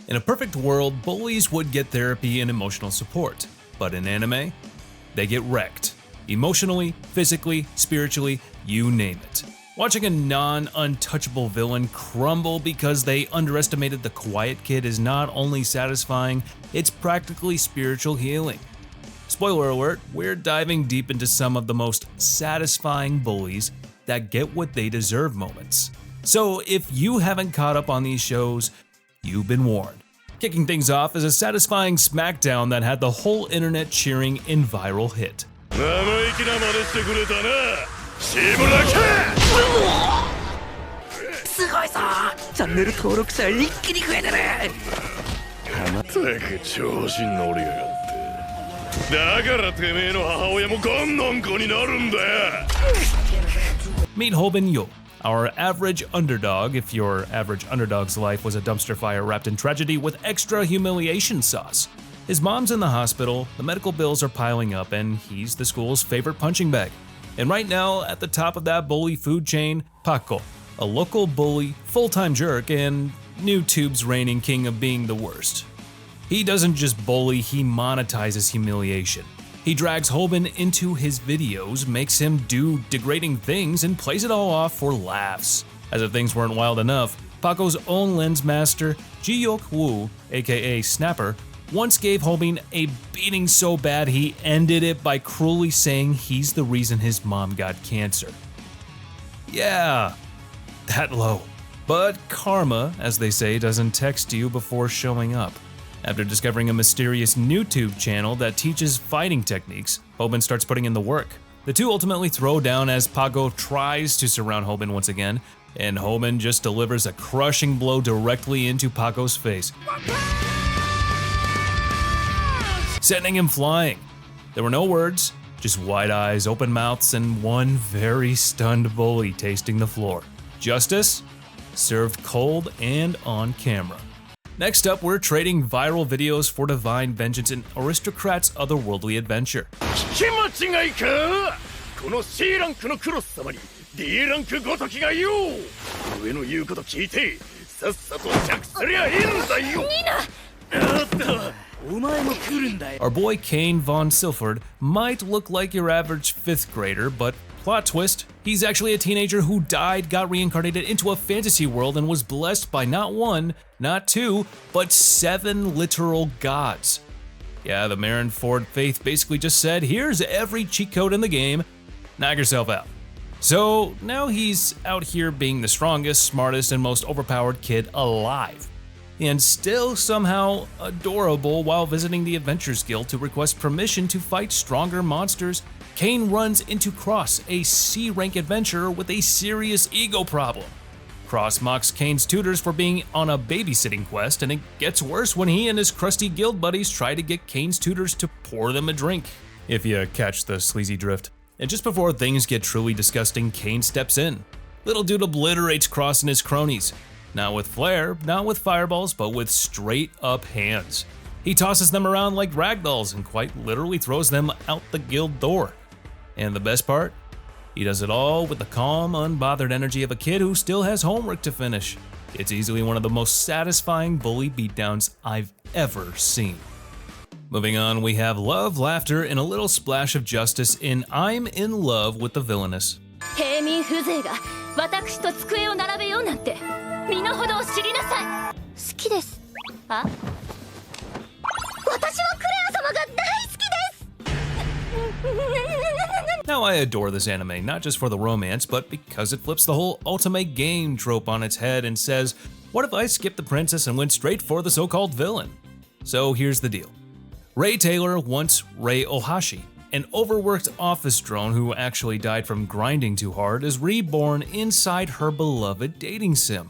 In a perfect world, bullies would get therapy and emotional support, but in anime, they get wrecked. Emotionally, physically, spiritually, you name it. Watching a non-untouchable villain crumble because they underestimated the quiet kid is not only satisfying, it's practically spiritual healing. Spoiler alert, we're diving deep into some of the most satisfying bullies that get what they deserve moments. So if you haven't caught up on these shows, you've been warned. Kicking things off is a satisfying smackdown that had the whole internet cheering in viral hit. すごいぞチャンネル登録者一気に増えてるったく調子に乗りやがってだからてめえの母親もこんなん子になるんだよ Meet Hobin Yo, our average underdog if your average underdog's life was a dumpster fire wrapped in tragedy with extra humiliation sauce. His mom's in the hospital, the medical bills are piling up, and he's the school's favorite punching bag. And right now, at the top of that bully food chain, Paco, a local bully, full-time jerk, and NewTube's reigning king of being the worst. He doesn't just bully, he monetizes humiliation. He drags Hobin into his videos, makes him do degrading things, and plays it all off for laughs. As if things weren't wild enough, Paco's own lens master, Ji-Yok Woo, aka Snapper, once gave Hobin a beating so bad he ended it by cruelly saying he's the reason his mom got cancer. Yeah, that low. But karma, as they say, doesn't text you before showing up. After discovering a mysterious NewTube channel that teaches fighting techniques, Hobin starts putting in the work. The two ultimately throw down as Paco tries to surround Hobin once again, and Hobin just delivers a crushing blow directly into Paco's face, sending him flying. There were no words, just wide eyes, open mouths, and one very stunned bully tasting the floor. Justice? Served cold and on camera. Next up, we're trading viral videos for divine vengeance in Aristocrats' otherworldly adventure. 聞き間違いかこの C ランクのクロス様に D ランクごときがよ上の言うこと聞いてさっさと着すりゃいいんだよあった Our boy Kane von Silford might look like your average 5th grader, but plot twist, he's actually a teenager who died, got reincarnated into a fantasy world, and was blessed by not one, not two, but 7 literal gods. Yeah, the Marineford faith basically just said, here's every cheat code in the game, knock yourself out. So now he's out here being the strongest, smartest, and most overpowered kid alive. And still somehow adorable while visiting the Adventures Guild to request permission to fight stronger monsters, Kane runs into Cross, a C-rank adventurer with a serious ego problem. Cross mocks Kane's tutors for being on a babysitting quest, and it gets worse when he and his crusty guild buddies try to get Kane's tutors to pour them a drink, if you catch the sleazy drift. And just before things get truly disgusting, Kane steps in. Little dude obliterates Cross and his cronies. Not with flair, not with fireballs, but with straight up hands. He tosses them around like ragdolls and quite literally throws them out the guild door. And the best part? He does it all with the calm, unbothered energy of a kid who still has homework to finish. It's easily one of the most satisfying bully beatdowns I've ever seen. Moving on, we have love, laughter, and a little splash of justice in I'm in love with the villainous. 平民風情が私と机を並べようなんて身の程を知りなさい好きですあ私はクレア様が大好きです Now I adore this anime, not just for the romance, but because it flips the whole ultimate game trope on its head and says, what if I skipped the princess and went straight for the so-called villain? So here's the deal. Ray Taylor wants Ray Ohashi, an overworked office drone who actually died from grinding too hard, is reborn inside her beloved dating sim.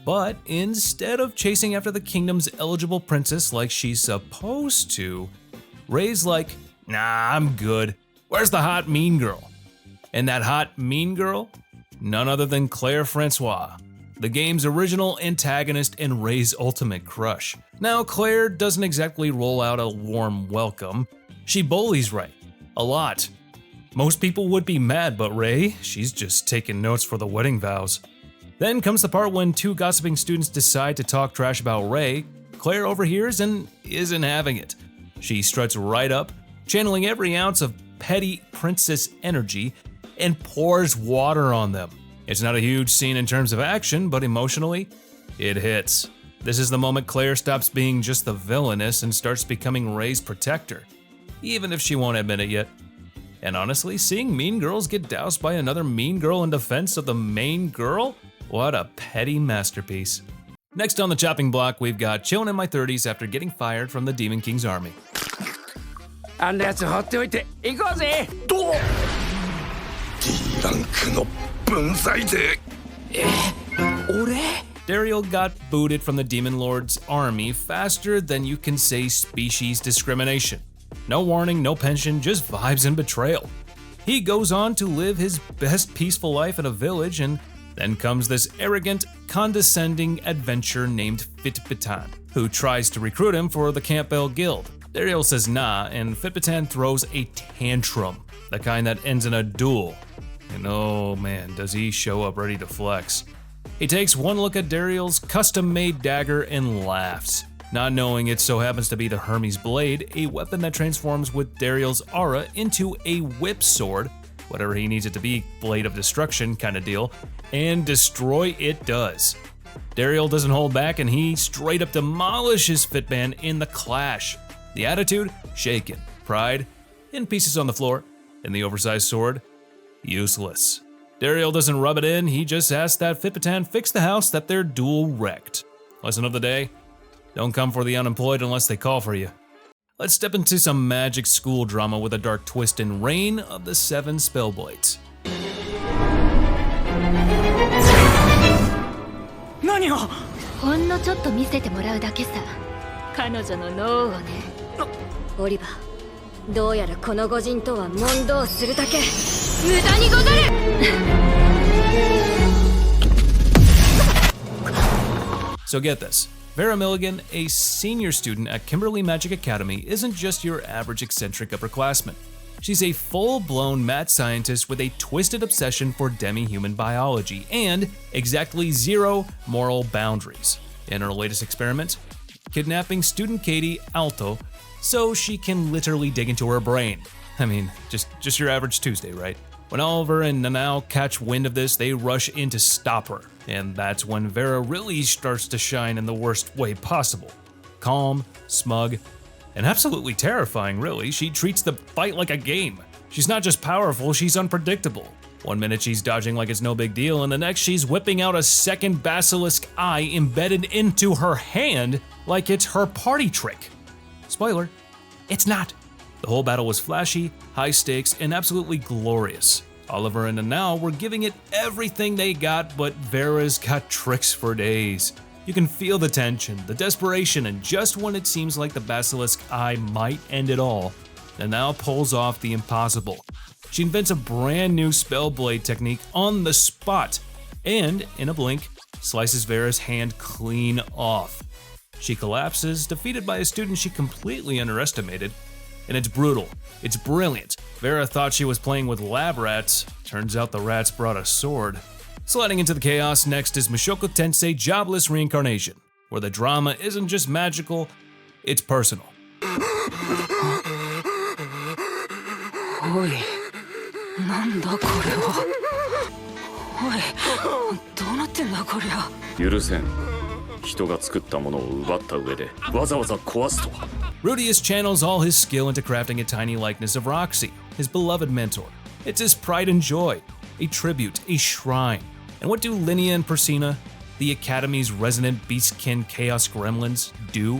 But instead of chasing after the kingdom's eligible princess like she's supposed to, Ray's like, nah, I'm good. Where's the hot mean girl? And that hot mean girl? None other than Claire Francois, the game's original antagonist and Ray's ultimate crush. Now, Claire doesn't exactly roll out a warm welcome. She bullies Ray. A lot. Most people would be mad, but Ray, she's just taking notes for the wedding vows. Then comes the part when two gossiping students decide to talk trash about Ray. Claire overhears and isn't having it. She struts right up, channeling every ounce of petty princess energy, and pours water on them. It's not a huge scene in terms of action, but emotionally, it hits. This is the moment Claire stops being just the villainess and starts becoming Ray's protector, even if she won't admit it yet. And honestly, seeing mean girls get doused by another mean girl in defense of the main girl? What a petty masterpiece. Next on the chopping block, we've got chilling in my 30s after getting fired from the Demon King's army. あんなやつ放っておいて行こうぜ。 D ランクの分際で。俺 Dariel got booted from the Demon Lord's army faster than you can say species discrimination. No warning, no pension, just vibes and betrayal. He goes on to live his best peaceful life in a village, and then comes this arrogant, condescending adventurer named Fitbitan, who tries to recruit him for the Campbell Guild. Dariel says nah, and Fitbitan throws a tantrum, the kind that ends in a duel. And oh man, does he show up ready to flex. He takes one look at Dariel's custom-made dagger and laughs, not knowing it so happens to be the Hermes Blade, a weapon that transforms with Dariel's aura into a whip sword, whatever he needs it to be, blade of destruction kind of deal, and destroy it does. Dariel doesn't hold back, and he straight up demolishes Fitman in the clash. The attitude, shaken. Pride, in pieces on the floor. And the oversized sword, useless. Dariel doesn't rub it in, he just asks that Fitbitan fix the house that their duel wrecked. Lesson of the day, don't come for the unemployed unless they call for you. Let's step into some magic school drama with a dark twist in Reign of the Seven Spellblades. 何を ほんのちょっと見せてもらうだけさ。彼女の脳をね。オリバー、どうやらこの御人とは問答するだけ無駄にござる。So get this. Vera Milligan, a senior student at Kimberly Magic Academy, isn't just your average eccentric upperclassman. She's a full-blown mad scientist with a twisted obsession for demi-human biology and exactly zero moral boundaries. In her latest experiment, kidnapping student Katie Alto so she can literally dig into her brain. I mean, just your average Tuesday, right? When Oliver and Nanao catch wind of this, they rush in to stop her. And that's when Vera really starts to shine in the worst way possible. Calm, smug, and absolutely terrifying, really. She treats the fight like a game. She's not just powerful, she's unpredictable. One minute she's dodging like it's no big deal, and the next she's whipping out a second basilisk eye embedded into her hand like it's her party trick. Spoiler, it's not. The whole battle was flashy, high stakes, and absolutely glorious. Oliver and Nanao were giving it everything they got, but Vera's got tricks for days. You can feel the tension, the desperation, and just when it seems like the basilisk eye might end it all, Nanao pulls off the impossible. She invents a brand new spellblade technique on the spot, and, in a blink, slices Vera's hand clean off. She collapses, defeated by a student she completely underestimated. And it's brutal. It's brilliant. Vera thought she was playing with lab rats. Turns out the rats brought a sword. Sliding into the chaos next is Mishoko Tensei Jobless Reincarnation, where the drama isn't just magical, it's personal. おい、なんだこれは。おい、どうなってんだこりゃ。許せん。人が作ったものを奪った上でわざわざ壊すとは。Rudius channels all his skill into crafting a tiny likeness of Roxy, his beloved mentor. It's his pride and joy, a tribute, a shrine. And what do Linnea and Persina, the Academy's resident beastkin chaos gremlins, do?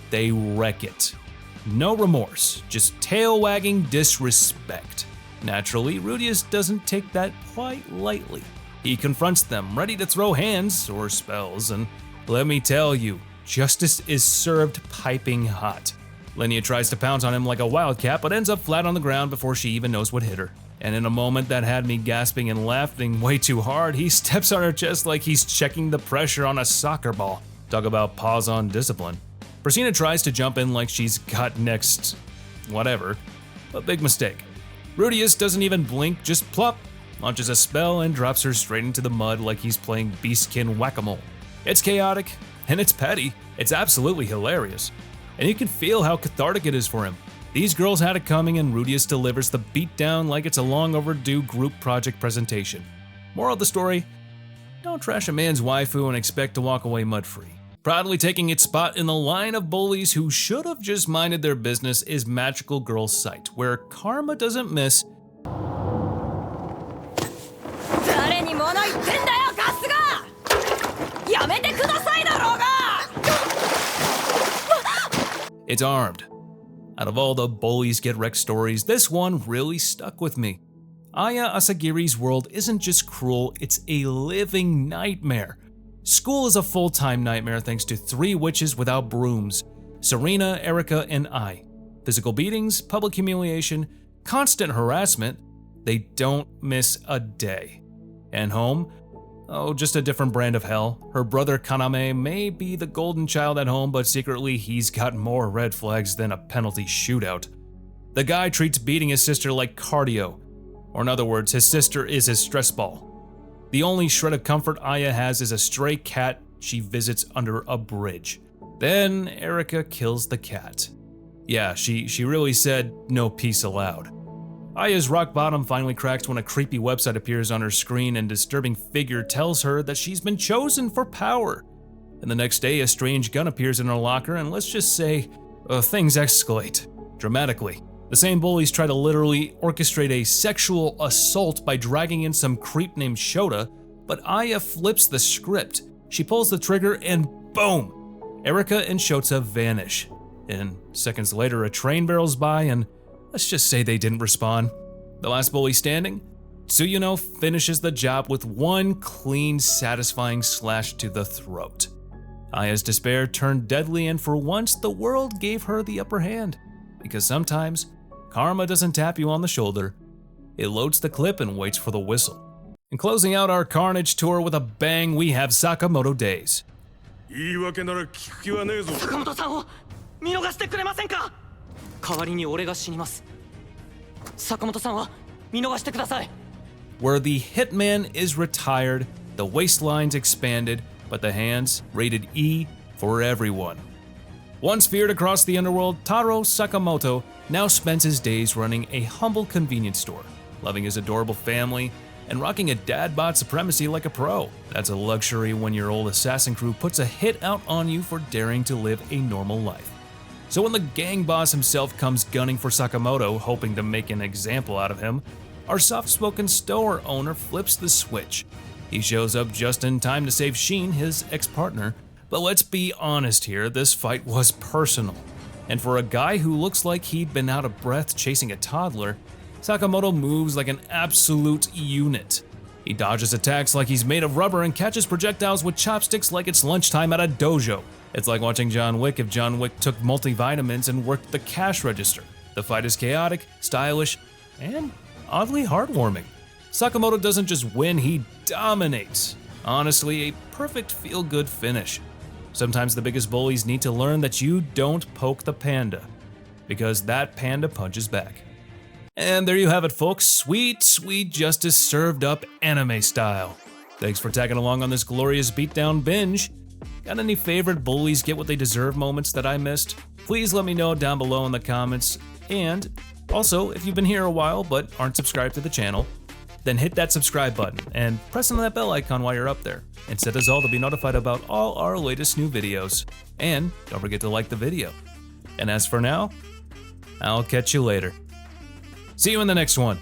They wreck it. No remorse, just tail-wagging disrespect. Naturally, Rudius doesn't take that quite lightly. He confronts them, ready to throw hands or spells, and let me tell you, justice is served piping hot. Linnea tries to pounce on him like a wildcat, but ends up flat on the ground before she even knows what hit her. And in a moment that had me gasping and laughing way too hard, he steps on her chest like he's checking the pressure on a soccer ball. Talk about pause on discipline. Persina tries to jump in like she's got next whatever, a big mistake. Rudius doesn't even blink, just plop, launches a spell and drops her straight into the mud like he's playing beastkin whack-a-mole. It's chaotic, And it's petty, it's absolutely hilarious. And you can feel how cathartic it is for him. These girls had it coming and Rudius delivers the beatdown like it's a long overdue group project presentation. Moral of the story, don't trash a man's waifu and expect to walk away mud-free. Proudly taking its spot in the line of bullies who should have just minded their business is Magical Girl Sight, where karma doesn't miss. It's armed. Out of all the bullies get wrecked stories, this one really stuck with me. Aya Asagiri's world isn't just cruel, it's a living nightmare. School is a full-time nightmare thanks to 3 witches without brooms, Serena, Erika, and I. Physical beatings, public humiliation, constant harassment, they don't miss a day. And home? Oh, just a different brand of hell. Her brother Kaname may be the golden child at home, but secretly he's got more red flags than a penalty shootout. The guy treats beating his sister like cardio, or in other words, his sister is his stress ball. The only shred of comfort Aya has is a stray cat she visits under a bridge. Then Erika kills the cat. Yeah, she really said no peace allowed. Aya's rock bottom finally cracks when a creepy website appears on her screen and a disturbing figure tells her that she's been chosen for power. And the next day, a strange gun appears in her locker and let's just say, things escalate dramatically. The same bullies try to literally orchestrate a sexual assault by dragging in some creep named Shota, but Aya flips the script. She pulls the trigger and boom! Erika and Shota vanish. And seconds later, a train barrels by and let's just say they didn't respond. The last bully standing? Tsuyuno finishes the job with one clean, satisfying slash to the throat. Aya's despair turned deadly and for once the world gave her the upper hand. Because sometimes, karma doesn't tap you on the shoulder, it loads the clip and waits for the whistle. And closing out our Carnage tour with a bang, we have Sakamoto Days. 言い訳なら聞く気はねえぞ。坂本さんを見逃してくれませんか。代わりに俺が死にます。坂本さんは見逃してください。 Where the hitman is retired, the waistlines expanded, but the hands rated E for everyone. Once feared across the underworld, Taro Sakamoto now spends his days running a humble convenience store, loving his adorable family, and rocking a dad bod supremacy like a pro. That's a luxury when your old assassin crew puts a hit out on you for daring to live a normal life. So when the gang boss himself comes gunning for Sakamoto, hoping to make an example out of him, our soft-spoken store owner flips the switch. He shows up just in time to save Shin, his ex-partner, but let's be honest here, this fight was personal. And for a guy who looks like he'd been out of breath chasing a toddler, Sakamoto moves like an absolute unit. He dodges attacks like he's made of rubber and catches projectiles with chopsticks like it's lunchtime at a dojo. It's like watching John Wick if John Wick took multivitamins and worked the cash register. The fight is chaotic, stylish, and oddly heartwarming. Sakamoto doesn't just win, he dominates. Honestly, a perfect feel-good finish. Sometimes the biggest bullies need to learn that you don't poke the panda, because that panda punches back. And there you have it, folks. Sweet, sweet justice served up anime style. Thanks for tagging along on this glorious beatdown binge. Got any favorite bullies get what they deserve moments that I missed? Please let me know down below in the comments. And also, if you've been here a while but aren't subscribed to the channel, then hit that subscribe button and press on that bell icon while you're up there. And set us all to be notified about all our latest new videos. And don't forget to like the video. And as for now, I'll catch you later. See you in the next one.